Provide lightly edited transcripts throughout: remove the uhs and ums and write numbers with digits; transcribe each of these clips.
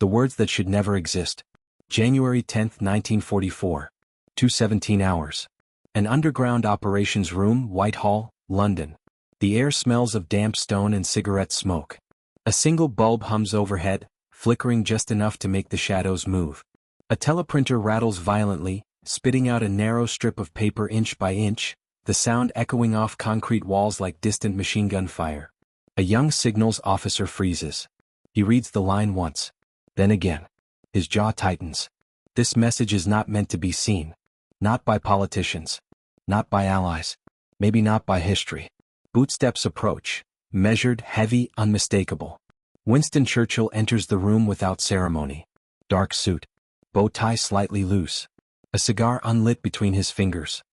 The words that should never exist. January 10, 1944. 2:17 hours. An underground operations room, Whitehall, London. The air smells of damp stone and cigarette smoke. A single bulb hums overhead, flickering just enough to make the shadows move. A teleprinter rattles violently, spitting out a narrow strip of paper inch by inch, the sound echoing off concrete walls like distant machine gun fire. A young signals officer freezes. He reads the line once. Then again. His jaw tightens. This message is not meant to be seen. Not by politicians. Not by allies. Maybe not by history. Footsteps approach. Measured, heavy, unmistakable. Winston Churchill enters the room without ceremony. Dark suit. Bow tie slightly loose. A cigar unlit between his fingers.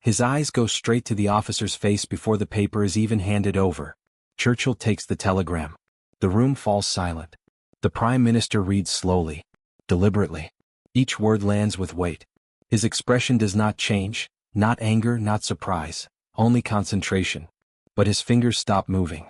His eyes go straight to the officer's face before the paper is even handed over. Churchill takes the telegram. The room falls silent. The Prime Minister reads slowly. Deliberately. Each word lands with weight. His expression does not change, not anger, not surprise, only concentration. But his fingers stop moving.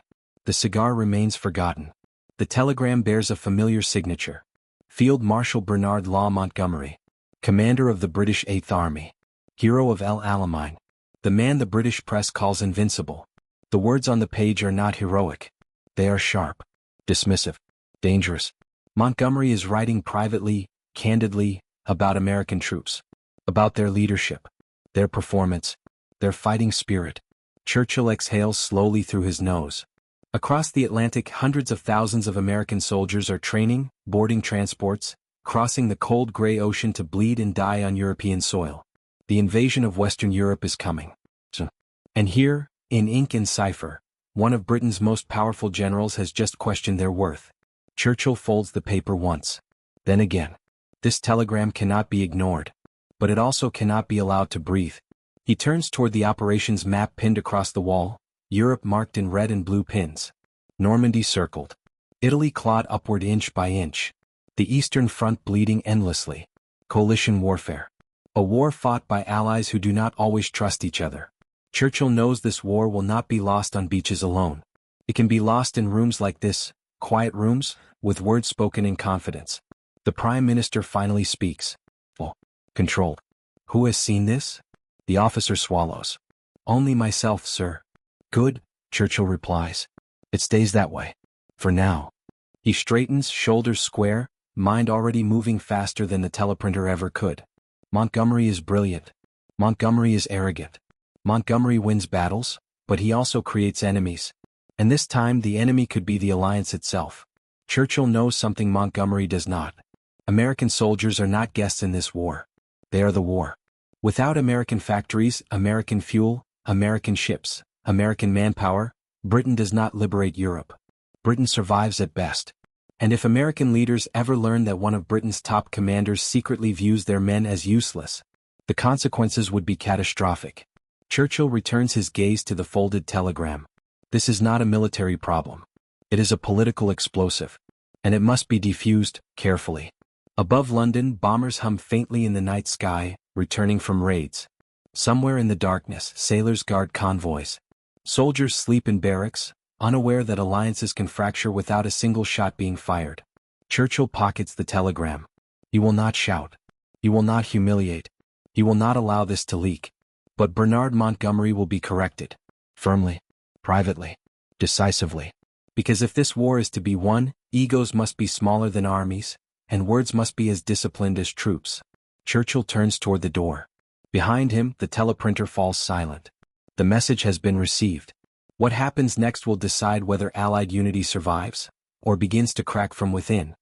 The cigar remains forgotten. The telegram bears a familiar signature. Field Marshal Bernard Law Montgomery. Commander of the British 8th Army. Hero of El Alamein. The man the British press calls invincible. The words on the page are not heroic. They are sharp. Dismissive. Dangerous. Montgomery is writing privately, candidly, about American troops. About their leadership. Their performance. Their fighting spirit. Churchill exhales slowly through his nose. Across the Atlantic, hundreds of thousands of American soldiers are training, boarding transports, crossing the cold gray ocean to bleed and die on European soil. The invasion of Western Europe is coming. And here, in ink and cipher, one of Britain's most powerful generals has just questioned their worth. Churchill folds the paper once. Then again. This telegram cannot be ignored. But it also cannot be allowed to breathe. He turns toward the operations map pinned across the wall, Europe marked in red and blue pins. Normandy circled. Italy clawed upward inch by inch. The Eastern Front bleeding endlessly. Coalition warfare. A war fought by allies who do not always trust each other. Churchill knows this war will not be lost on beaches alone. It can be lost in rooms like this, quiet rooms, with words spoken in confidence. The Prime Minister finally speaks. Oh, controlled. Who has seen this? The officer swallows. Only myself, sir. Good, Churchill replies. It stays that way. For now. He straightens, shoulders square, mind already moving faster than the teleprinter ever could. Montgomery is brilliant. Montgomery is arrogant. Montgomery wins battles, but he also creates enemies. And this time the enemy could be the alliance itself. Churchill knows something Montgomery does not. American soldiers are not guests in this war. They are the war. Without American factories, American fuel, American ships, American manpower, Britain does not liberate Europe. Britain survives at best. And if American leaders ever learn that one of Britain's top commanders secretly views their men as useless, the consequences would be catastrophic. Churchill returns his gaze to the folded telegram. This is not a military problem. It is a political explosive. And it must be defused, carefully. Above London, bombers hum faintly in the night sky, returning from raids. Somewhere in the darkness, sailors guard convoys. Soldiers sleep in barracks, unaware that alliances can fracture without a single shot being fired. Churchill pockets the telegram. He will not shout. He will not humiliate. He will not allow this to leak. But Bernard Montgomery will be corrected. Firmly. Privately. Decisively. Because if this war is to be won, egos must be smaller than armies, and words must be as disciplined as troops. Churchill turns toward the door. Behind him, the teleprinter falls silent. The message has been received. What happens next will decide whether Allied unity survives, or begins to crack from within.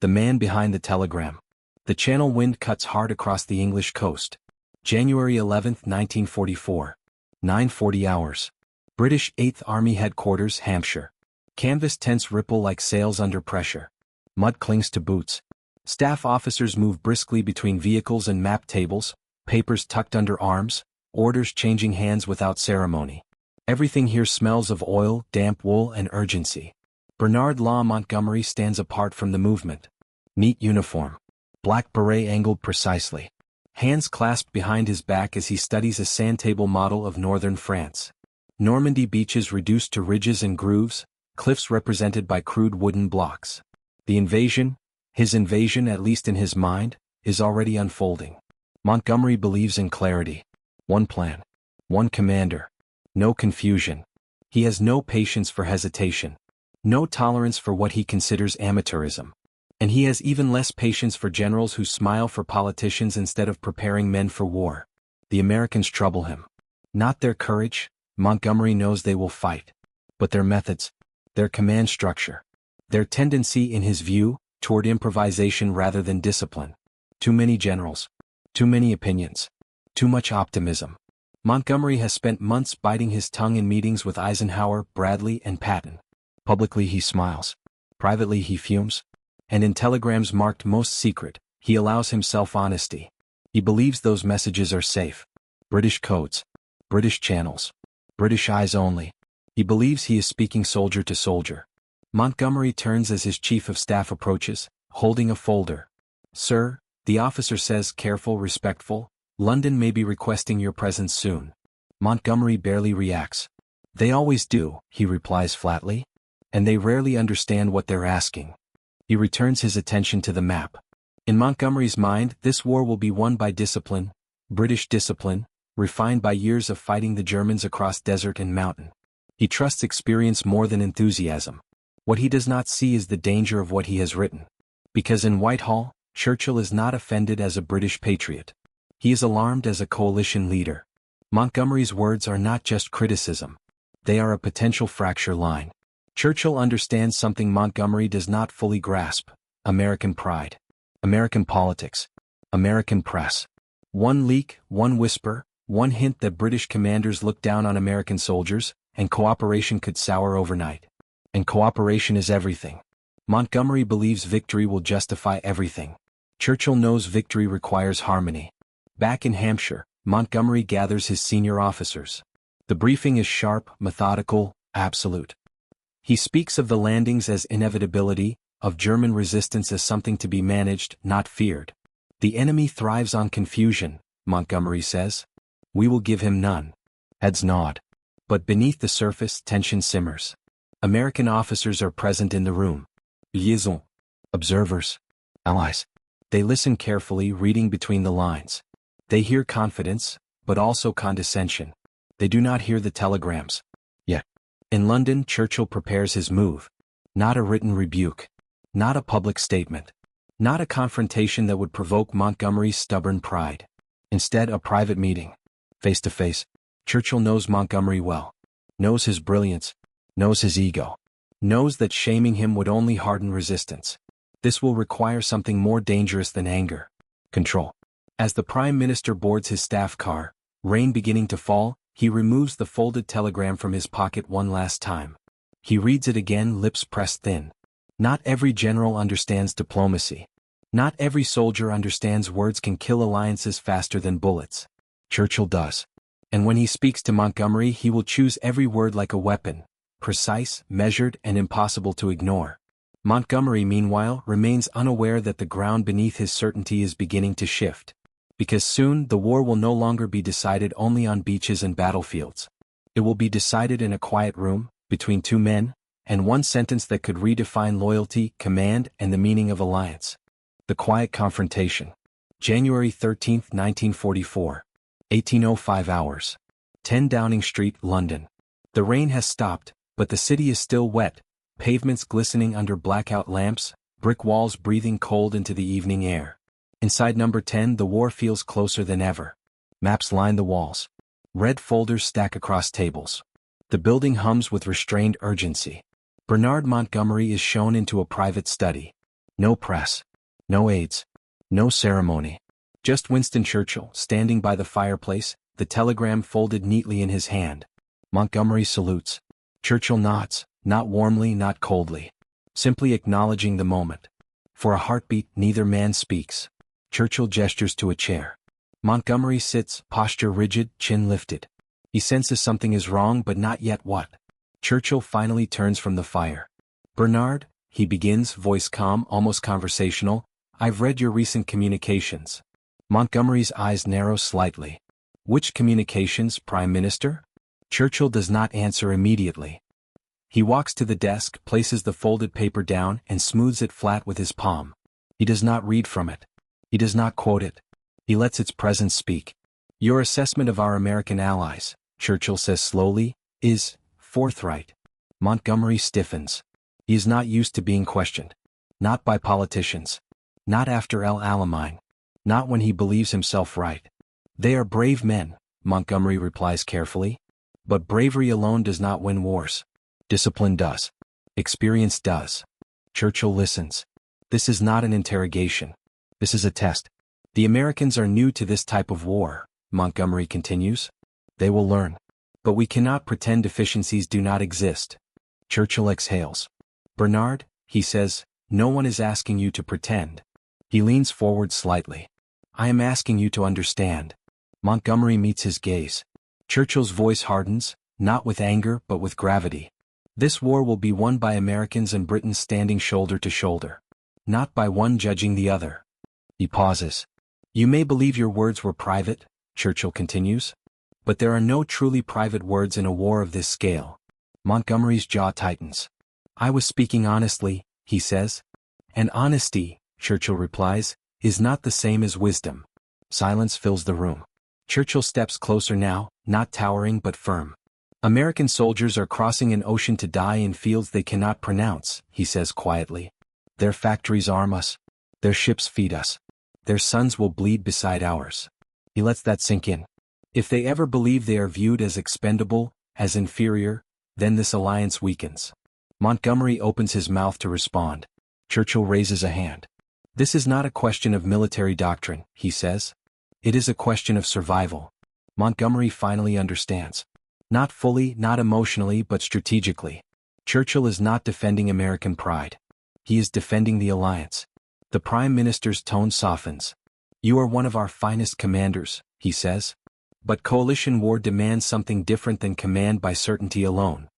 The man behind the telegram. The Channel wind cuts hard across the English coast. January 11, 1944. 9:40 hours. British 8th Army Headquarters, Hampshire. Canvas tents ripple like sails under pressure. Mud clings to boots. Staff officers move briskly between vehicles and map tables, papers tucked under arms, orders changing hands without ceremony. Everything here smells of oil, damp wool, and urgency. Bernard Law Montgomery stands apart from the movement. Neat uniform. Black beret angled precisely. Hands clasped behind his back as he studies a sandtable model of northern France. Normandy beaches reduced to ridges and grooves, cliffs represented by crude wooden blocks. The invasion, His invasion, at least in his mind, is already unfolding. Montgomery believes in clarity. One plan. One commander. No confusion. He has no patience for hesitation. No tolerance for what he considers amateurism. And he has even less patience for generals who smile for politicians instead of preparing men for war. The Americans trouble him. Not their courage, Montgomery knows they will fight. But their methods, their command structure, their tendency, in his view, toward improvisation rather than discipline. Too many generals. Too many opinions. Too much optimism. Montgomery has spent months biting his tongue in meetings with Eisenhower, Bradley, and Patton. Publicly he smiles. Privately he fumes. And in telegrams marked most secret, he allows himself honesty. He believes those messages are safe. British codes. British channels. British eyes only. He believes he is speaking soldier to soldier. Montgomery turns as his chief of staff approaches, holding a folder. "Sir," the officer says, careful, respectful, "London may be requesting your presence soon." Montgomery barely reacts. "They always do," he replies flatly. "And they rarely understand what they're asking." He returns his attention to the map. In Montgomery's mind, this war will be won by discipline, British discipline, refined by years of fighting the Germans across desert and mountain. He trusts experience more than enthusiasm. What he does not see is the danger of what he has written. Because in Whitehall, Churchill is not offended as a British patriot. He is alarmed as a coalition leader. Montgomery's words are not just criticism. They are a potential fracture line. Churchill understands something Montgomery does not fully grasp: American pride, American politics, American press. One leak, one whisper, one hint that British commanders look down on American soldiers, and cooperation could sour overnight. And cooperation is everything. Montgomery believes victory will justify everything. Churchill knows victory requires harmony. Back in Hampshire, Montgomery gathers his senior officers. The briefing is sharp, methodical, absolute. He speaks of the landings as inevitability, of German resistance as something to be managed, not feared. "The enemy thrives on confusion," Montgomery says. "We will give him none." Heads nod. But beneath the surface, tension simmers. American officers are present in the room. Liaison. Observers. Allies. They listen carefully, reading between the lines. They hear confidence, but also condescension. They do not hear the telegrams. Yet. In London, Churchill prepares his move. Not a written rebuke. Not a public statement. Not a confrontation that would provoke Montgomery's stubborn pride. Instead, a private meeting. Face to face. Churchill knows Montgomery well. Knows his brilliance. Knows his ego. Knows that shaming him would only harden resistance. This will require something more dangerous than anger. Control. As the Prime Minister boards his staff car, rain beginning to fall, he removes the folded telegram from his pocket one last time. He reads it again, lips pressed thin. Not every general understands diplomacy. Not every soldier understands words can kill alliances faster than bullets. Churchill does. And when he speaks to Montgomery, he will choose every word like a weapon, precise, measured, and impossible to ignore. Montgomery, meanwhile, remains unaware that the ground beneath his certainty is beginning to shift. Because soon, the war will no longer be decided only on beaches and battlefields. It will be decided in a quiet room, between two men, and one sentence that could redefine loyalty, command, and the meaning of alliance. The quiet confrontation. January 13, 1944. 18:05 hours. 10 Downing Street, London. The rain has stopped, but the city is still wet, pavements glistening under blackout lamps, brick walls breathing cold into the evening air. Inside number 10, the war feels closer than ever. Maps line the walls. Red folders stack across tables. The building hums with restrained urgency. Bernard Montgomery is shown into a private study. No press. No aides. No ceremony. Just Winston Churchill, standing by the fireplace, the telegram folded neatly in his hand. Montgomery salutes. Churchill nods, not warmly, not coldly. Simply acknowledging the moment. For a heartbeat, neither man speaks. Churchill gestures to a chair. Montgomery sits, posture rigid, chin lifted. He senses something is wrong, but not yet what. Churchill finally turns from the fire. "Bernard," he begins, voice calm, almost conversational, "I've read your recent communications." Montgomery's eyes narrow slightly. "Which communications, Prime Minister?" Churchill does not answer immediately. He walks to the desk, places the folded paper down, and smooths it flat with his palm. He does not read from it. He does not quote it. He lets its presence speak. Your assessment of our American allies, Churchill says slowly, is forthright. Montgomery stiffens. He is not used to being questioned. Not by politicians. Not after El Alamein. Not when he believes himself right. They are brave men, Montgomery replies carefully. But bravery alone does not win wars. Discipline does. Experience does. Churchill listens. This is not an interrogation. This is a test. The Americans are new to this type of war, Montgomery continues. They will learn. But we cannot pretend deficiencies do not exist. Churchill exhales. Bernard, he says, no one is asking you to pretend. He leans forward slightly. I am asking you to understand. Montgomery meets his gaze. Churchill's voice hardens, not with anger but with gravity. This war will be won by Americans and Britons standing shoulder to shoulder. Not by one judging the other. He pauses. You may believe your words were private, Churchill continues. But there are no truly private words in a war of this scale. Montgomery's jaw tightens. I was speaking honestly, he says. And honesty, Churchill replies, is not the same as wisdom. Silence fills the room. Churchill steps closer now, not towering but firm. American soldiers are crossing an ocean to die in fields they cannot pronounce, he says quietly. Their factories arm us. Their ships feed us. Their sons will bleed beside ours. He lets that sink in. If they ever believe they are viewed as expendable, as inferior, then this alliance weakens. Montgomery opens his mouth to respond. Churchill raises a hand. This is not a question of military doctrine, he says. It is a question of survival. Montgomery finally understands. Not fully, not emotionally, but strategically. Churchill is not defending American pride. He is defending the alliance. The Prime Minister's tone softens. You are one of our finest commanders, he says. But coalition war demands something different than command by certainty alone.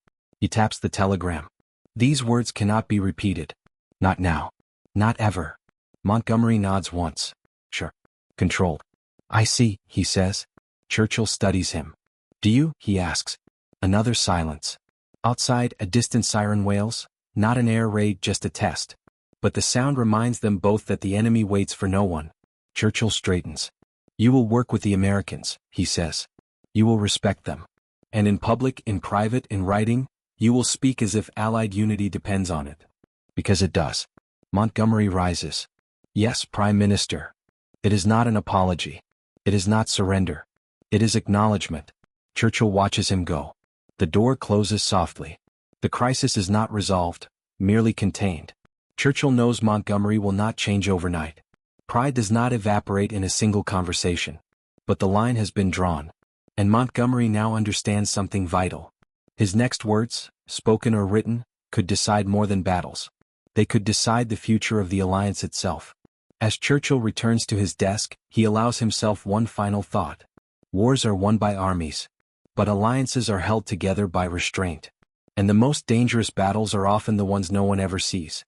He taps the telegram. These words cannot be repeated. Not now. Not ever. Montgomery nods once. Sure. Controlled. I see, he says. Churchill studies him. Do you? He asks. Another silence. Outside, a distant siren wails. Not an air raid, just a test. But the sound reminds them both that the enemy waits for no one. Churchill straightens. You will work with the Americans, he says. You will respect them. And in public, in private, in writing, you will speak as if Allied unity depends on it. Because it does. Montgomery rises. Yes, Prime Minister. It is not an apology. It is not surrender. It is acknowledgement. Churchill watches him go. The door closes softly. The crisis is not resolved, merely contained. Churchill knows Montgomery will not change overnight. Pride does not evaporate in a single conversation. But the line has been drawn. And Montgomery now understands something vital. His next words, spoken or written, could decide more than battles. They could decide the future of the alliance itself. As Churchill returns to his desk, he allows himself one final thought. Wars are won by armies. But alliances are held together by restraint. And the most dangerous battles are often the ones no one ever sees.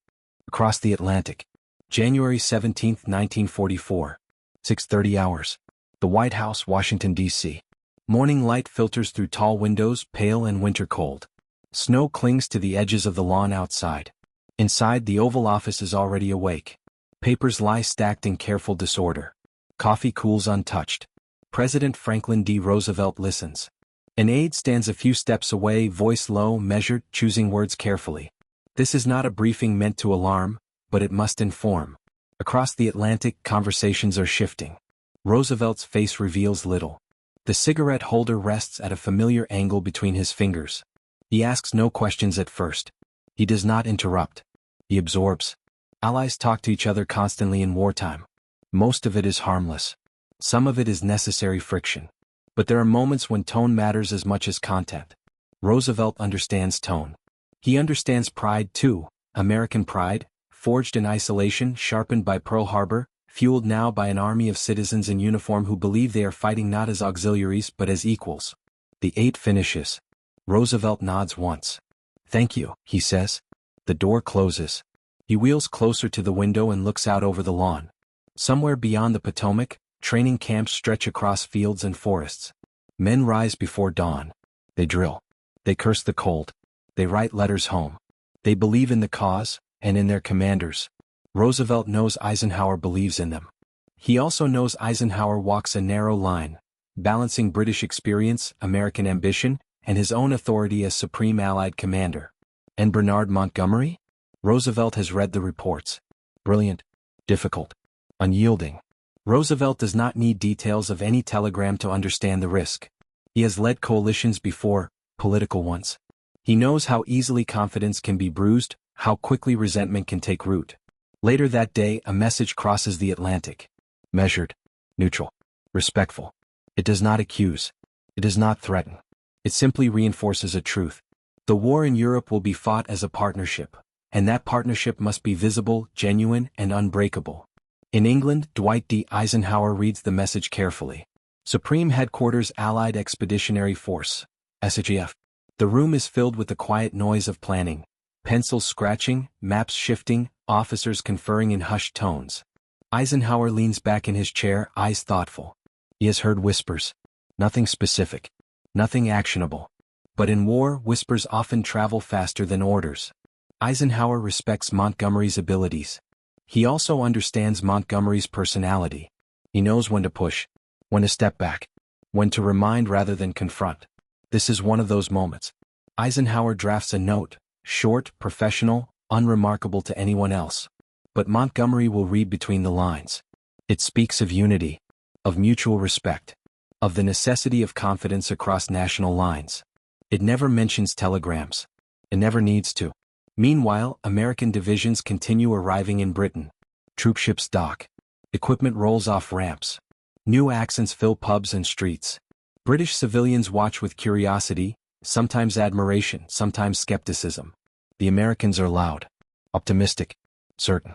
Across the Atlantic. January 17, 1944. 6:30 hours. The White House, Washington, D.C. Morning light filters through tall windows, pale and winter cold. Snow clings to the edges of the lawn outside. Inside, the Oval Office is already awake. Papers lie stacked in careful disorder. Coffee cools untouched. President Franklin D. Roosevelt listens. An aide stands a few steps away, voice low, measured, choosing words carefully. This is not a briefing meant to alarm, but it must inform. Across the Atlantic, conversations are shifting. Roosevelt's face reveals little. The cigarette holder rests at a familiar angle between his fingers. He asks no questions at first. He does not interrupt. He absorbs. Allies talk to each other constantly in wartime. Most of it is harmless. Some of it is necessary friction. But there are moments when tone matters as much as content. Roosevelt understands tone. He understands pride too, American pride, forged in isolation, sharpened by Pearl Harbor, fueled now by an army of citizens in uniform who believe they are fighting not as auxiliaries but as equals. The aide finishes. Roosevelt nods once. Thank you, he says. The door closes. He wheels closer to the window and looks out over the lawn. Somewhere beyond the Potomac, training camps stretch across fields and forests. Men rise before dawn. They drill. They curse the cold. They write letters home. They believe in the cause, and in their commanders. Roosevelt knows Eisenhower believes in them. He also knows Eisenhower walks a narrow line, balancing British experience, American ambition, and his own authority as Supreme Allied Commander. And Bernard Montgomery? Roosevelt has read the reports. Brilliant, difficult, unyielding. Roosevelt does not need details of any telegram to understand the risk. He has led coalitions before, political ones. He knows how easily confidence can be bruised, how quickly resentment can take root. Later that day, a message crosses the Atlantic. Measured, neutral, respectful. It does not accuse. It does not threaten. It simply reinforces a truth. The war in Europe will be fought as a partnership, and that partnership must be visible, genuine, and unbreakable. In England, Dwight D. Eisenhower reads the message carefully. Supreme Headquarters Allied Expeditionary Force, SAGF. The room is filled with the quiet noise of planning, pencils scratching, maps shifting, officers conferring in hushed tones. Eisenhower leans back in his chair, eyes thoughtful. He has heard whispers. Nothing specific. Nothing actionable. But in war, whispers often travel faster than orders. Eisenhower respects Montgomery's abilities. He also understands Montgomery's personality. He knows when to push, when to step back, when to remind rather than confront. This is one of those moments. Eisenhower drafts a note, short, professional, unremarkable to anyone else. But Montgomery will read between the lines. It speaks of unity, of mutual respect, of the necessity of confidence across national lines. It never mentions telegrams. It never needs to. Meanwhile, American divisions continue arriving in Britain. Troopships dock. Equipment rolls off ramps. New accents fill pubs and streets. British civilians watch with curiosity, sometimes admiration, sometimes skepticism. The Americans are loud, optimistic, certain.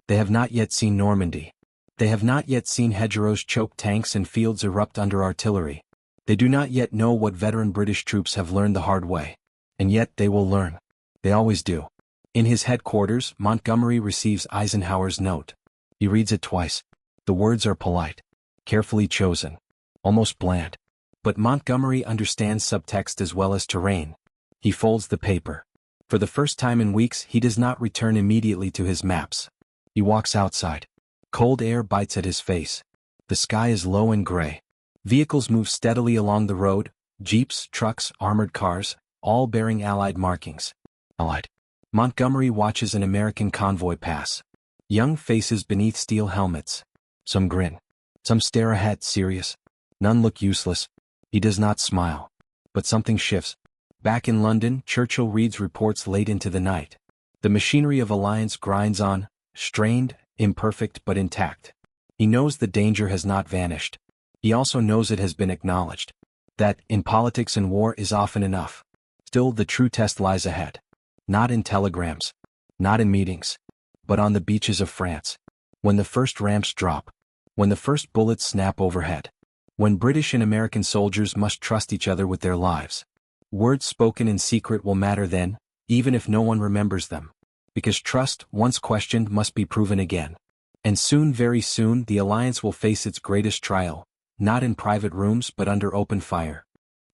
They have not yet seen Normandy. They have not yet seen hedgerows choke tanks and fields erupt under artillery. They do not yet know what veteran British troops have learned the hard way. And yet they will learn. They always do. In his headquarters, Montgomery receives Eisenhower's note. He reads it twice. The words are polite, carefully chosen, almost bland. But Montgomery understands subtext as well as terrain. He folds the paper. For the first time in weeks, he does not return immediately to his maps. He walks outside. Cold air bites at his face. The sky is low and gray. Vehicles move steadily along the road, jeeps, trucks, armored cars, all bearing Allied markings. Allied. Montgomery watches an American convoy pass. Young faces beneath steel helmets. Some grin. Some stare ahead, serious. None look useless. He does not smile. But something shifts. Back in London, Churchill reads reports late into the night. The machinery of alliance grinds on, strained, imperfect but intact. He knows the danger has not vanished. He also knows it has been acknowledged. That, in politics and war, is often enough. Still, the true test lies ahead. Not in telegrams. Not in meetings. But on the beaches of France. When the first ramps drop. When the first bullets snap overhead. When British and American soldiers must trust each other with their lives. Words spoken in secret will matter then, even if no one remembers them. Because trust, once questioned, must be proven again. And soon, very soon, the alliance will face its greatest trial, not in private rooms but under open fire.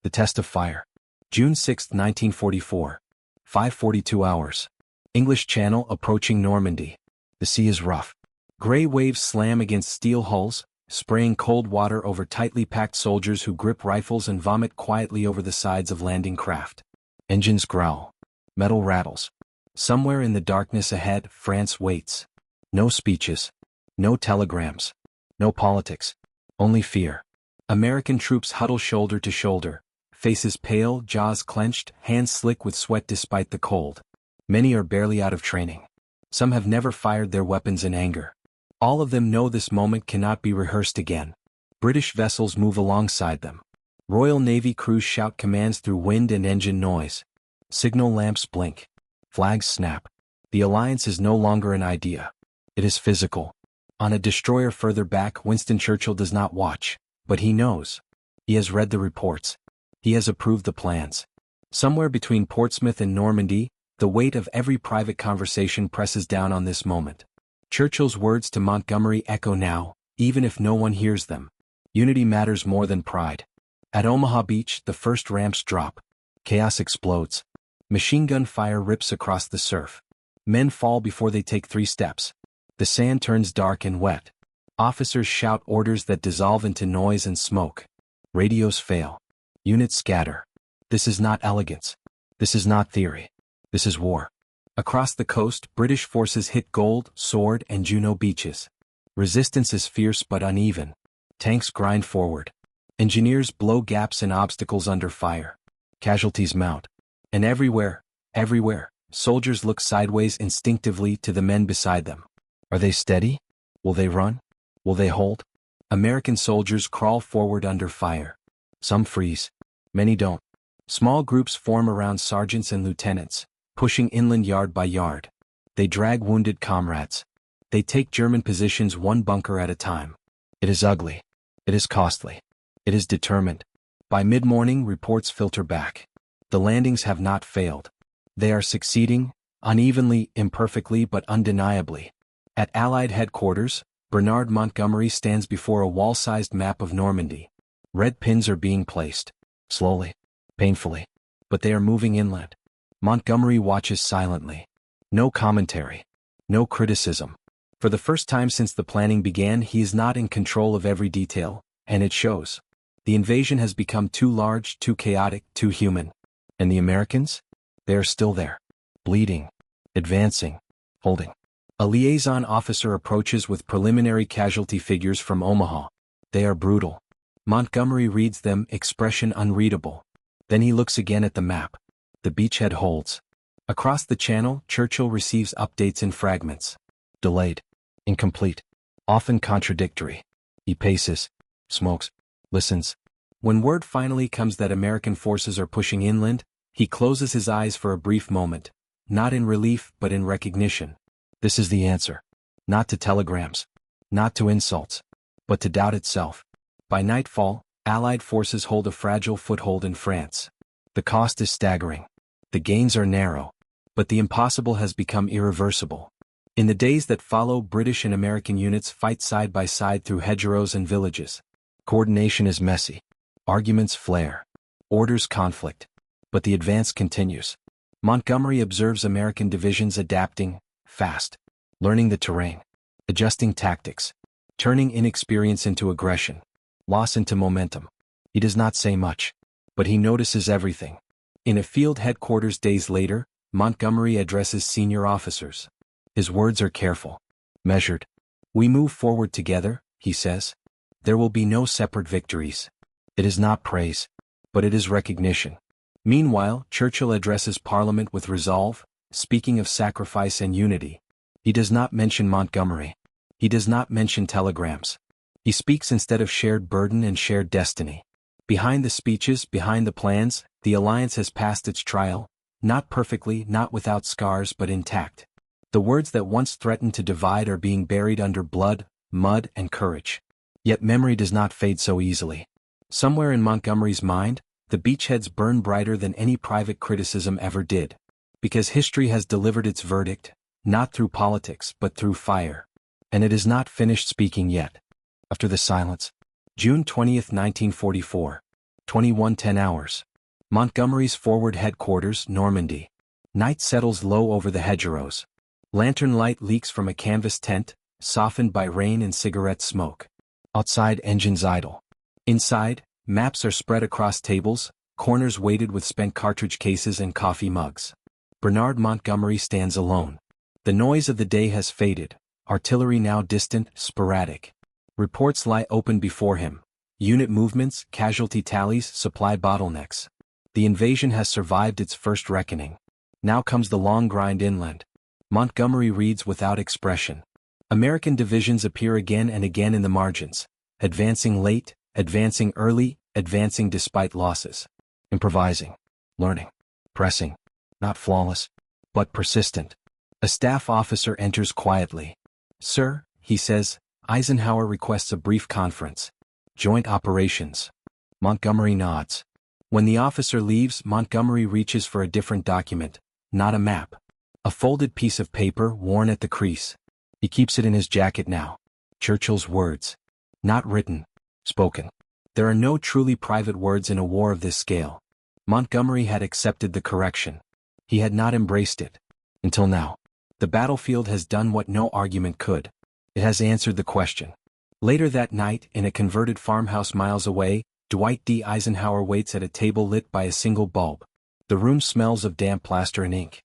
The test of fire. June 6, 1944. 5:42 hours. English Channel approaching Normandy. The sea is rough. Gray waves slam against steel hulls, spraying cold water over tightly packed soldiers who grip rifles and vomit quietly over the sides of landing craft. Engines growl. Metal rattles. Somewhere in the darkness ahead, France waits. No speeches. No telegrams. No politics. Only fear. American troops huddle shoulder to shoulder, faces pale, jaws clenched, hands slick with sweat despite the cold. Many are barely out of training. Some have never fired their weapons in anger. All of them know this moment cannot be rehearsed again. British vessels move alongside them. Royal Navy crews shout commands through wind and engine noise. Signal lamps blink. Flags snap. The alliance is no longer an idea. It is physical. On a destroyer further back, Winston Churchill does not watch, but he knows. He has read the reports. He has approved the plans. Somewhere between Portsmouth and Normandy, the weight of every private conversation presses down on this moment. Churchill's words to Montgomery echo now, even if no one hears them. Unity matters more than pride. At Omaha Beach, the first ramps drop. Chaos explodes. Machine gun fire rips across the surf. Men fall before they take 3 steps. The sand turns dark and wet. Officers shout orders that dissolve into noise and smoke. Radios fail. Units scatter. This is not elegance. This is not theory. This is war. Across the coast, British forces hit Gold, Sword, and Juno beaches. Resistance is fierce but uneven. Tanks grind forward. Engineers blow gaps and obstacles under fire. Casualties mount. And everywhere, soldiers look sideways instinctively to the men beside them. Are they steady? Will they run? Will they hold? American soldiers crawl forward under fire. Some freeze. Many don't. Small groups form around sergeants and lieutenants, pushing inland yard by yard. They drag wounded comrades. They take German positions one bunker at a time. It is ugly. It is costly. It is determined. By mid-morning, reports filter back. The landings have not failed. They are succeeding, unevenly, imperfectly, but undeniably. At Allied headquarters, Bernard Montgomery stands before a wall-sized map of Normandy. Red pins are being placed. Slowly. Painfully. But they are moving inland. Montgomery watches silently. No commentary. No criticism. For the first time since the planning began, he is not in control of every detail, and it shows. The invasion has become too large, too chaotic, too human. And the Americans? They are still there. Bleeding. Advancing. Holding. A liaison officer approaches with preliminary casualty figures from Omaha. They are brutal. Montgomery reads them, expression unreadable. Then he looks again at the map. The beachhead holds. Across the channel, Churchill receives updates in fragments. Delayed. Incomplete. Often contradictory. He paces. Smokes. Listens. When word finally comes that American forces are pushing inland, he closes his eyes for a brief moment, not in relief but in recognition. This is the answer. Not to telegrams. Not to insults. But to doubt itself. By nightfall, Allied forces hold a fragile foothold in France. The cost is staggering. The gains are narrow. But the impossible has become irreversible. In the days that follow, British and American units fight side by side through hedgerows and villages. Coordination is messy. Arguments flare. Orders conflict. But the advance continues. Montgomery observes American divisions adapting, fast, learning the terrain, adjusting tactics, turning inexperience into aggression, loss into momentum. He does not say much, but he notices everything. In a field headquarters days later, Montgomery addresses senior officers. His words are careful, measured. We move forward together, he says. There will be no separate victories. It is not praise, but it is recognition. Meanwhile, Churchill addresses Parliament with resolve, speaking of sacrifice and unity. He does not mention Montgomery. He does not mention telegrams. He speaks instead of shared burden and shared destiny. Behind the speeches, behind the plans, the alliance has passed its trial, not perfectly, not without scars, but intact. The words that once threatened to divide are being buried under blood, mud, and courage. Yet memory does not fade so easily. Somewhere in Montgomery's mind, the beachheads burn brighter than any private criticism ever did. Because history has delivered its verdict, not through politics but through fire. And it is not finished speaking yet. After the silence. June 20th, 1944. 21:10 hours. Montgomery's forward headquarters, Normandy. Night settles low over the hedgerows. Lantern light leaks from a canvas tent, softened by rain and cigarette smoke. Outside, engines idle. Inside, maps are spread across tables, corners weighted with spent cartridge cases and coffee mugs. Bernard Montgomery stands alone. The noise of the day has faded, artillery now distant, sporadic. Reports lie open before him. Unit movements, casualty tallies, supply bottlenecks. The invasion has survived its first reckoning. Now comes the long grind inland. Montgomery reads without expression. American divisions appear again and again in the margins, advancing late, advancing early, advancing despite losses. Improvising. Learning. Pressing. Not flawless, but persistent. A staff officer enters quietly. "Sir," he says, "Eisenhower requests a brief conference. Joint operations." Montgomery nods. When the officer leaves, Montgomery reaches for a different document, not a map. A folded piece of paper worn at the crease. He keeps it in his jacket now. Churchill's words. Not written. Spoken. There are no truly private words in a war of this scale. Montgomery had accepted the correction. He had not embraced it. Until now. The battlefield has done what no argument could. It has answered the question. Later that night, in a converted farmhouse miles away, Dwight D. Eisenhower waits at a table lit by a single bulb. The room smells of damp plaster and ink.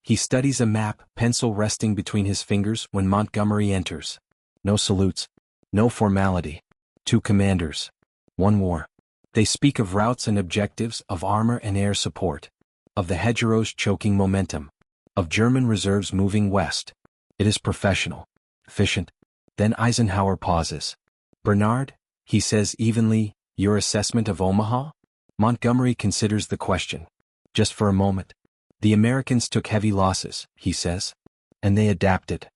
He studies a map, pencil resting between his fingers, when Montgomery enters. No salutes. No formality. 2 commanders. 1 war. They speak of routes and objectives, of armor and air support. Of the hedgerows choking momentum. Of German reserves moving west. It is professional. Efficient. Then Eisenhower pauses. "Bernard," he says evenly, "your assessment of Omaha?" Montgomery considers the question. Just for a moment. "The Americans took heavy losses," he says. "And they adapted."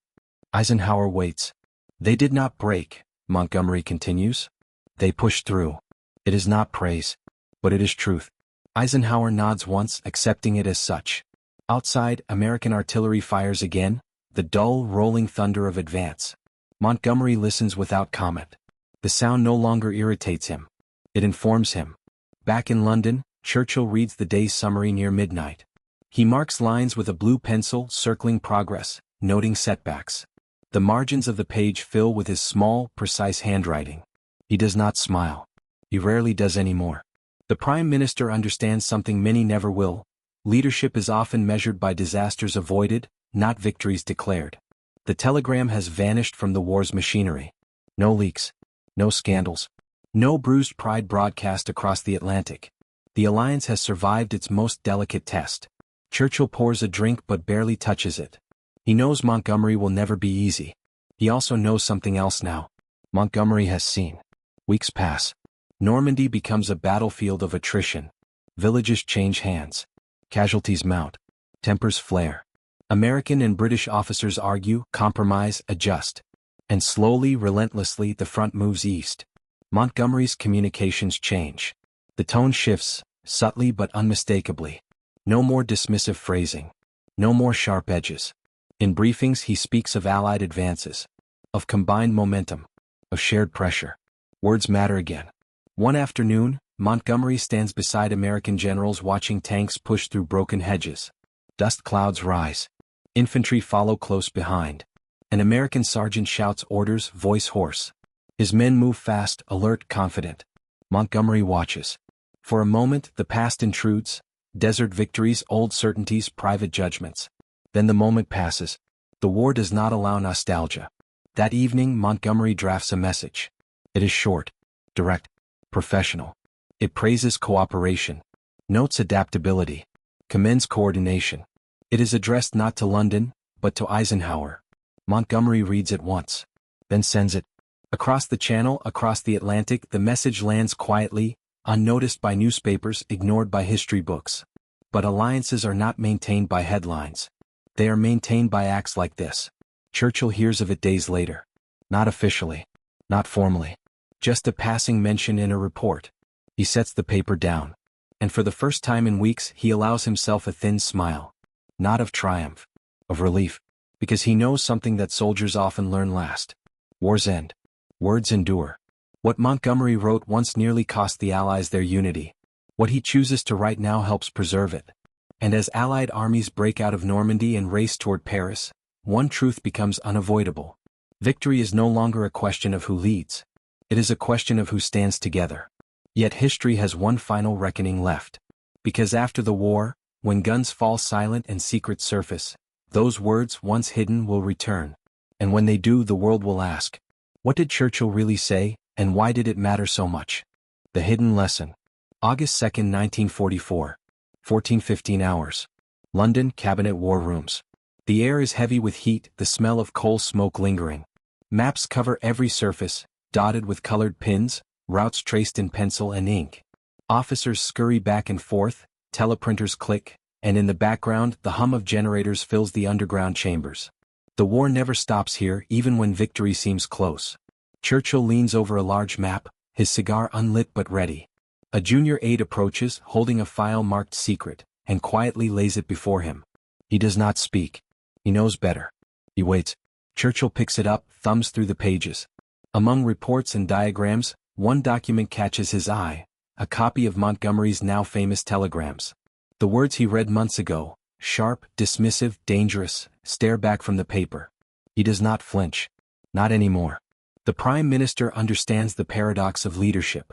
Eisenhower waits. "They did not break," Montgomery continues. "They pushed through." It is not praise. But it is truth. Eisenhower nods once, accepting it as such. Outside, American artillery fires again, the dull, rolling thunder of advance. Montgomery listens without comment. The sound no longer irritates him. It informs him. Back in London, Churchill reads the day's summary near midnight. He marks lines with a blue pencil, circling progress, noting setbacks. The margins of the page fill with his small, precise handwriting. He does not smile. He rarely does anymore. The Prime Minister understands something many never will. Leadership is often measured by disasters avoided, not victories declared. The telegram has vanished from the war's machinery. No leaks. No scandals. No bruised pride broadcast across the Atlantic. The alliance has survived its most delicate test. Churchill pours a drink but barely touches it. He knows Montgomery will never be easy. He also knows something else now. Montgomery has seen. Weeks pass. Normandy becomes a battlefield of attrition. Villages change hands. Casualties mount. Tempers flare. American and British officers argue, compromise, adjust. And slowly, relentlessly, the front moves east. Montgomery's communications change. The tone shifts, subtly but unmistakably. No more dismissive phrasing. No more sharp edges. In briefings he speaks of Allied advances. Of combined momentum. Of shared pressure. Words matter again. One afternoon, Montgomery stands beside American generals watching tanks push through broken hedges. Dust clouds rise. Infantry follow close behind. An American sergeant shouts orders, voice hoarse. His men move fast, alert, confident. Montgomery watches. For a moment, the past intrudes. Desert victories, old certainties, private judgments. Then the moment passes. The war does not allow nostalgia. That evening, Montgomery drafts a message. It is short, direct, professional. It praises cooperation. Notes adaptability. Commends coordination. It is addressed not to London, but to Eisenhower. Montgomery reads it once. Then sends it. Across the Channel, across the Atlantic, the message lands quietly, unnoticed by newspapers, ignored by history books. But alliances are not maintained by headlines. They are maintained by acts like this. Churchill hears of it days later. Not officially. Not formally. Just a passing mention in a report. He sets the paper down. And for the first time in weeks he allows himself a thin smile. Not of triumph. Of relief. Because he knows something that soldiers often learn last. Wars end. Words endure. What Montgomery wrote once nearly cost the Allies their unity. What he chooses to write now helps preserve it. And as Allied armies break out of Normandy and race toward Paris, one truth becomes unavoidable. Victory is no longer a question of who leads. It is a question of who stands together. Yet history has one final reckoning left. Because after the war, when guns fall silent and secrets surface, those words once hidden will return. And when they do, the world will ask, what did Churchill really say, and why did it matter so much? The Hidden Lesson. August 2, 1944. 14:15 hours. London, Cabinet War Rooms. The air is heavy with heat, the smell of coal smoke lingering. Maps cover every surface, dotted with colored pins, routes traced in pencil and ink. Officers scurry back and forth, teleprinters click, and in the background the hum of generators fills the underground chambers. The war never stops here, even when victory seems close. Churchill leans over a large map, his cigar unlit but ready. A junior aide approaches, holding a file marked secret, and quietly lays it before him. He does not speak. He knows better. He waits. Churchill picks it up, thumbs through the pages. Among reports and diagrams, one document catches his eye, a copy of Montgomery's now famous telegrams. The words he read months ago, sharp, dismissive, dangerous, stare back from the paper. He does not flinch. Not anymore. The Prime Minister understands the paradox of leadership.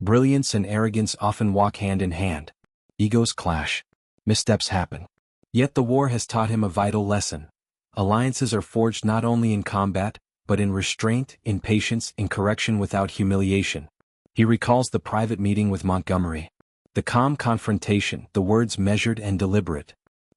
Brilliance and arrogance often walk hand in hand. Egos clash. Missteps happen. Yet the war has taught him a vital lesson. Alliances are forged not only in combat, but in restraint, in patience, in correction without humiliation. He recalls the private meeting with Montgomery. The calm confrontation, the words measured and deliberate.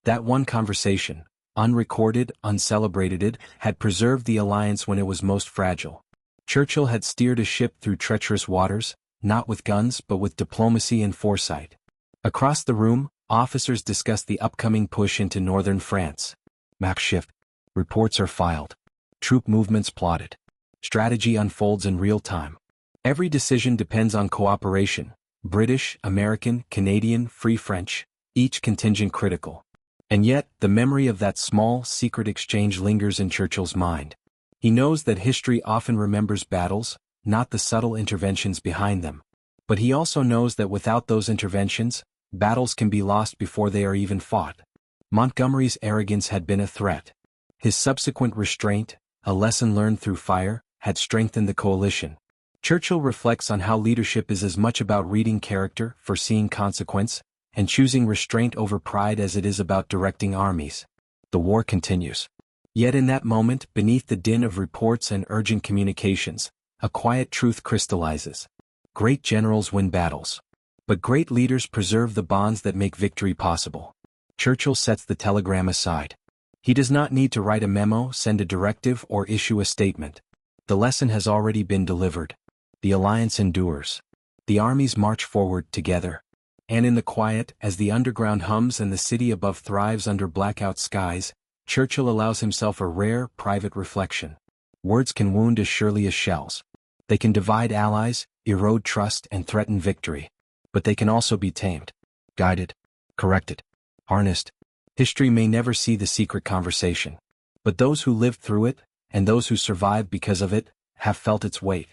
That one conversation, unrecorded, uncelebrated, had preserved the alliance when it was most fragile. Churchill had steered a ship through treacherous waters, not with guns but with diplomacy and foresight. Across the room, officers discussed the upcoming push into northern France. Map shift. Reports are filed. Troop movements plotted. Strategy unfolds in real time. Every decision depends on cooperation. British, American, Canadian, Free French, each contingent critical. And yet, the memory of that small, secret exchange lingers in Churchill's mind. He knows that history often remembers battles, not the subtle interventions behind them. But he also knows that without those interventions, battles can be lost before they are even fought. Montgomery's arrogance had been a threat. His subsequent restraint, a lesson learned through fire, had strengthened the coalition. Churchill reflects on how leadership is as much about reading character, foreseeing consequence, and choosing restraint over pride as it is about directing armies. The war continues. Yet in that moment, beneath the din of reports and urgent communications, a quiet truth crystallizes. Great generals win battles. But great leaders preserve the bonds that make victory possible. Churchill sets the telegram aside. He does not need to write a memo, send a directive, or issue a statement. The lesson has already been delivered. The alliance endures. The armies march forward together. And in the quiet, as the underground hums and the city above thrives under blackout skies, Churchill allows himself a rare, private reflection. Words can wound as surely as shells. They can divide allies, erode trust, and threaten victory. But they can also be tamed, guided, corrected, harnessed. History may never see the secret conversation. But those who lived through it, and those who survived because of it, have felt its weight.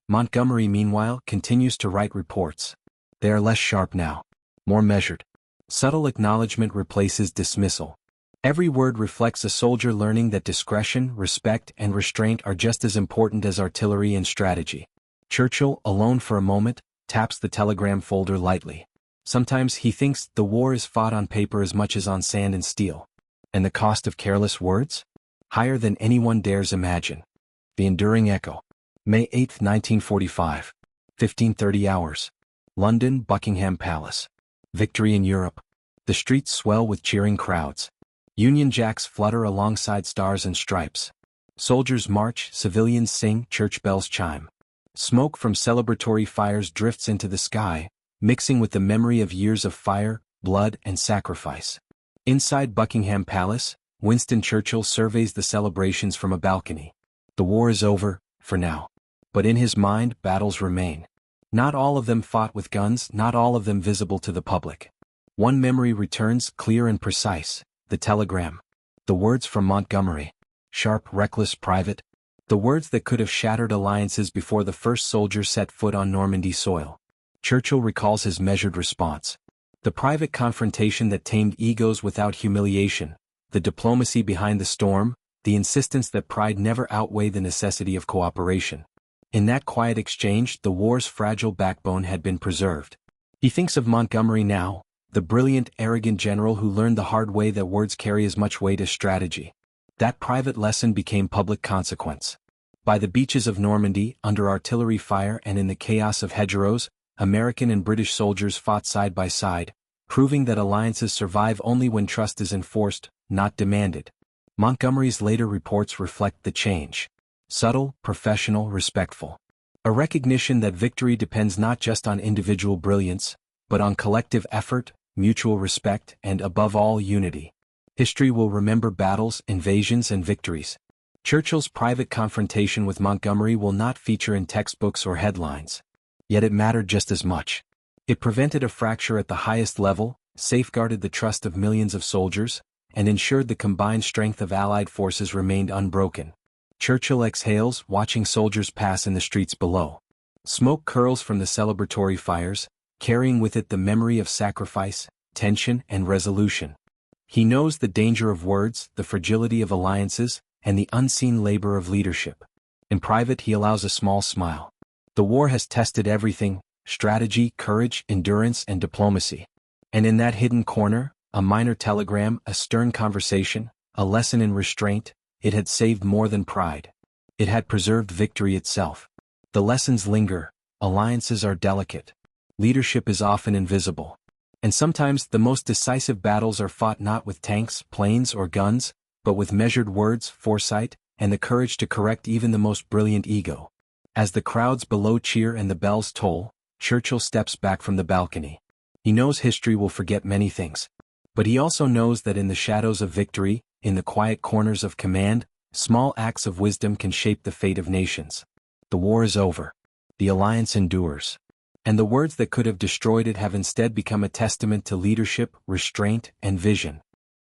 Montgomery, meanwhile, continues to write reports. They are less sharp now, more measured. Subtle acknowledgement replaces dismissal. Every word reflects a soldier learning that discretion, respect, and restraint are just as important as artillery and strategy. Churchill, alone for a moment, taps the telegram folder lightly. Sometimes he thinks the war is fought on paper as much as on sand and steel. And the cost of careless words? Higher than anyone dares imagine. The enduring echo. May 8, 1945. 15:30 hours. London, Buckingham Palace. Victory in Europe. The streets swell with cheering crowds. Union Jacks flutter alongside stars and stripes. Soldiers march, civilians sing, church bells chime. Smoke from celebratory fires drifts into the sky, mixing with the memory of years of fire, blood, and sacrifice. Inside Buckingham Palace, Winston Churchill surveys the celebrations from a balcony. The war is over, for now. But in his mind, battles remain. Not all of them fought with guns, not all of them visible to the public. One memory returns, clear and precise. The telegram. The words from Montgomery. Sharp, reckless, private. The words that could have shattered alliances before the first soldier set foot on Normandy soil. Churchill recalls his measured response. The private confrontation that tamed egos without humiliation. The diplomacy behind the storm. The insistence that pride never outweigh the necessity of cooperation. In that quiet exchange, the war's fragile backbone had been preserved. He thinks of Montgomery now, the brilliant, arrogant general who learned the hard way that words carry as much weight as strategy. That private lesson became public consequence. By the beaches of Normandy, under artillery fire and in the chaos of hedgerows, American and British soldiers fought side by side, proving that alliances survive only when trust is enforced, not demanded. Montgomery's later reports reflect the change. Subtle, professional, respectful. A recognition that victory depends not just on individual brilliance, but on collective effort, mutual respect, and above all, unity. History will remember battles, invasions, and victories. Churchill's private confrontation with Montgomery will not feature in textbooks or headlines. Yet it mattered just as much. It prevented a fracture at the highest level, safeguarded the trust of millions of soldiers, and ensured the combined strength of Allied forces remained unbroken. Churchill exhales, watching soldiers pass in the streets below. Smoke curls from the celebratory fires, carrying with it the memory of sacrifice, tension, and resolution. He knows the danger of words, the fragility of alliances, and the unseen labor of leadership. In private he allows a small smile. The war has tested everything: strategy, courage, endurance, and diplomacy. And in that hidden corner, a minor telegram, a stern conversation, a lesson in restraint, it had saved more than pride. It had preserved victory itself. The lessons linger. Alliances are delicate. Leadership is often invisible. And sometimes the most decisive battles are fought not with tanks, planes, or guns, but with measured words, foresight, and the courage to correct even the most brilliant ego. As the crowds below cheer and the bells toll, Churchill steps back from the balcony. He knows history will forget many things. But he also knows that in the shadows of victory, in the quiet corners of command, small acts of wisdom can shape the fate of nations. The war is over. The alliance endures. And the words that could have destroyed it have instead become a testament to leadership, restraint, and vision.